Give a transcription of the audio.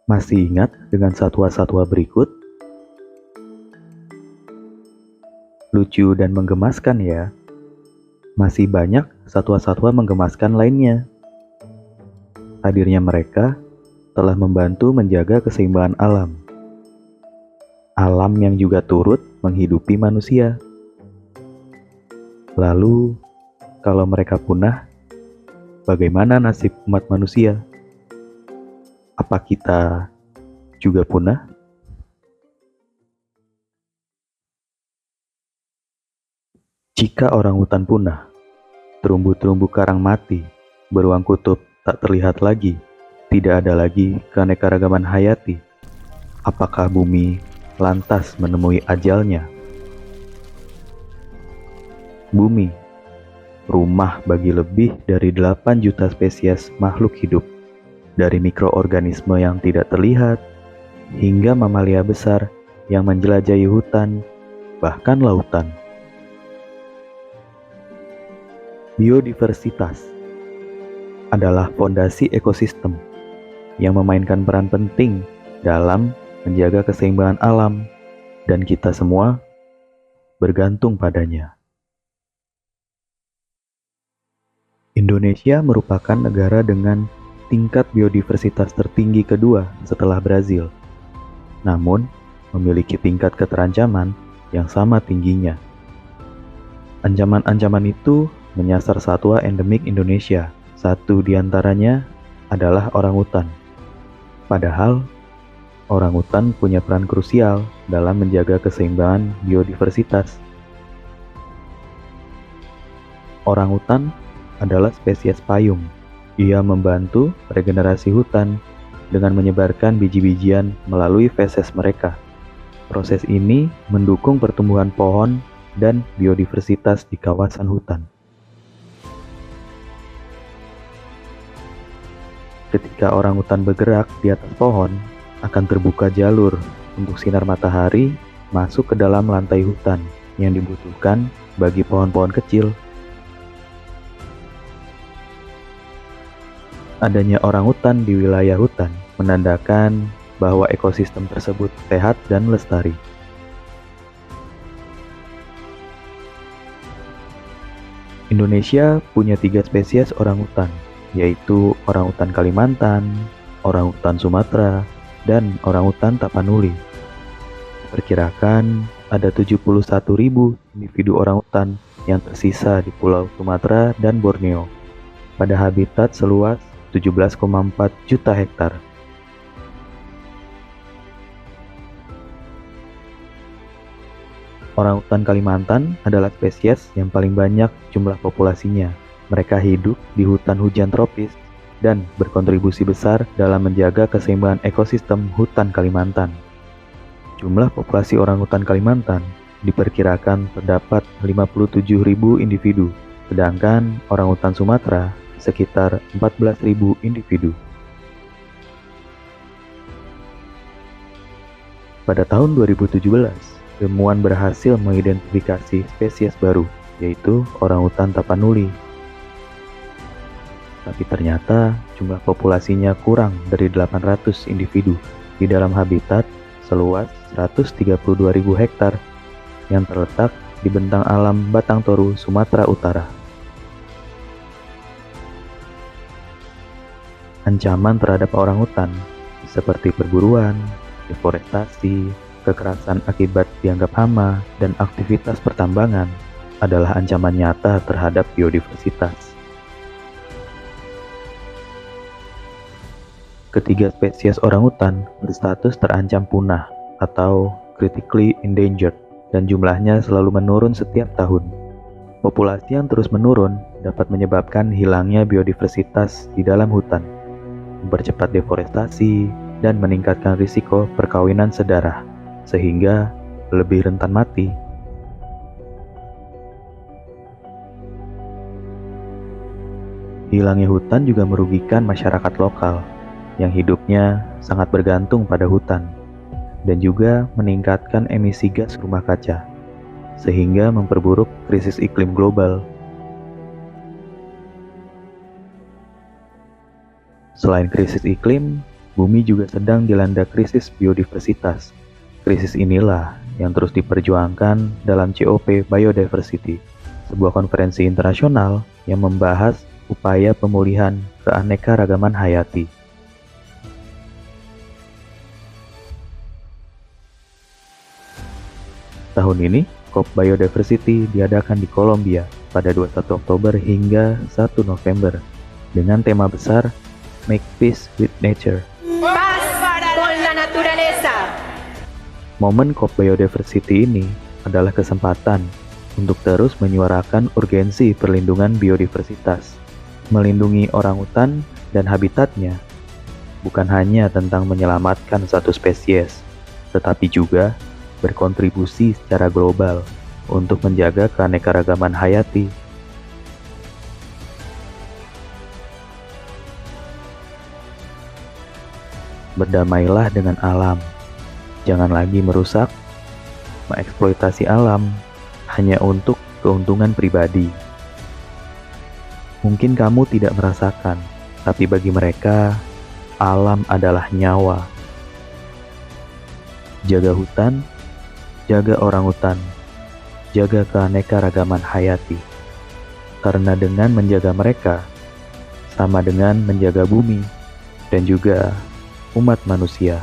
Masih ingat dengan satwa-satwa berikut? Lucu dan menggemaskan ya. Masih banyak satwa-satwa menggemaskan lainnya. Hadirnya mereka telah membantu menjaga keseimbangan alam. Alam yang juga turut menghidupi manusia. Lalu, kalau mereka punah, bagaimana nasib umat manusia? Apa kita juga punah? Jika orang hutan punah, terumbu-terumbu karang mati, beruang kutub tak terlihat lagi, tidak ada lagi keanekaragaman hayati. Apakah bumi lantas menemui ajalnya? Bumi, rumah bagi lebih dari 8 juta spesies makhluk hidup, dari mikroorganisme yang tidak terlihat, hingga mamalia besar yang menjelajahi hutan, bahkan lautan. Biodiversitas adalah fondasi ekosistem yang memainkan peran penting dalam menjaga keseimbangan alam, dan kita semua bergantung padanya. Indonesia merupakan negara dengan tingkat biodiversitas tertinggi kedua setelah Brazil, namun memiliki tingkat keterancaman yang sama tingginya. Ancaman-ancaman itu menyasar satwa endemik Indonesia. Satu di antaranya adalah orangutan. Padahal, orangutan punya peran krusial dalam menjaga keseimbangan biodiversitas. Orangutan adalah spesies payung. Ia membantu regenerasi hutan dengan menyebarkan biji-bijian melalui feses mereka. Proses ini mendukung pertumbuhan pohon dan biodiversitas di kawasan hutan. Ketika orangutan bergerak di atas pohon, akan terbuka jalur untuk sinar matahari masuk ke dalam lantai hutan yang dibutuhkan bagi pohon-pohon kecil. Adanya orangutan di wilayah hutan menandakan bahwa ekosistem tersebut sehat dan lestari. Indonesia punya 3 spesies orangutan, yaitu orangutan Kalimantan, orangutan Sumatera, dan orangutan Tapanuli. Diperkirakan ada 71.000 individu orangutan yang tersisa di Pulau Sumatera dan Borneo, pada habitat seluas 17,4 juta hektar. Orangutan Kalimantan adalah spesies yang paling banyak jumlah populasinya. Mereka hidup di hutan hujan tropis dan berkontribusi besar dalam menjaga keseimbangan ekosistem hutan Kalimantan. Jumlah populasi orangutan Kalimantan diperkirakan terdapat 57.000 individu, sedangkan orangutan Sumatera sekitar 14.000 individu. Pada tahun 2017, ilmuwan berhasil mengidentifikasi spesies baru, yaitu orangutan Tapanuli. Tapi ternyata jumlah populasinya kurang dari 800 individu di dalam habitat seluas 132.000 hektar yang terletak di bentang alam Batang Toru, Sumatera Utara. Ancaman terhadap orangutan seperti perburuan, deforestasi, kekerasan akibat dianggap hama, dan aktivitas pertambangan adalah ancaman nyata terhadap biodiversitas. Ketiga spesies orangutan berstatus terancam punah atau critically endangered, dan jumlahnya selalu menurun setiap tahun. Populasi yang terus menurun dapat menyebabkan hilangnya biodiversitas di dalam hutan, mempercepat deforestasi, dan meningkatkan risiko perkawinan sedarah, sehingga lebih rentan mati. Hilangnya hutan juga merugikan masyarakat lokal yang hidupnya sangat bergantung pada hutan, dan juga meningkatkan emisi gas rumah kaca, sehingga memperburuk krisis iklim global. Selain krisis iklim, Bumi juga sedang dilanda krisis biodiversitas. Krisis inilah yang terus diperjuangkan dalam COP Biodiversity, sebuah konferensi internasional yang membahas upaya pemulihan keanekaragaman hayati. Tahun ini, COP Biodiversity diadakan di Kolombia pada 21 Oktober hingga 1 November dengan tema besar Make Peace with Nature. Con la naturaleza. Momen COP Biodiversity ini adalah kesempatan untuk terus menyuarakan urgensi perlindungan biodiversitas. Melindungi orangutan dan habitatnya bukan hanya tentang menyelamatkan satu spesies, tetapi juga berkontribusi secara global untuk menjaga keanekaragaman hayati. Berdamailah dengan alam. Jangan lagi merusak, mengeksploitasi alam hanya untuk keuntungan pribadi. Mungkin kamu tidak merasakan, tapi bagi mereka, alam adalah nyawa. Jaga hutan, jaga orangutan, jaga keanekaragaman hayati. Karena dengan menjaga mereka, sama dengan menjaga bumi dan juga umat manusia.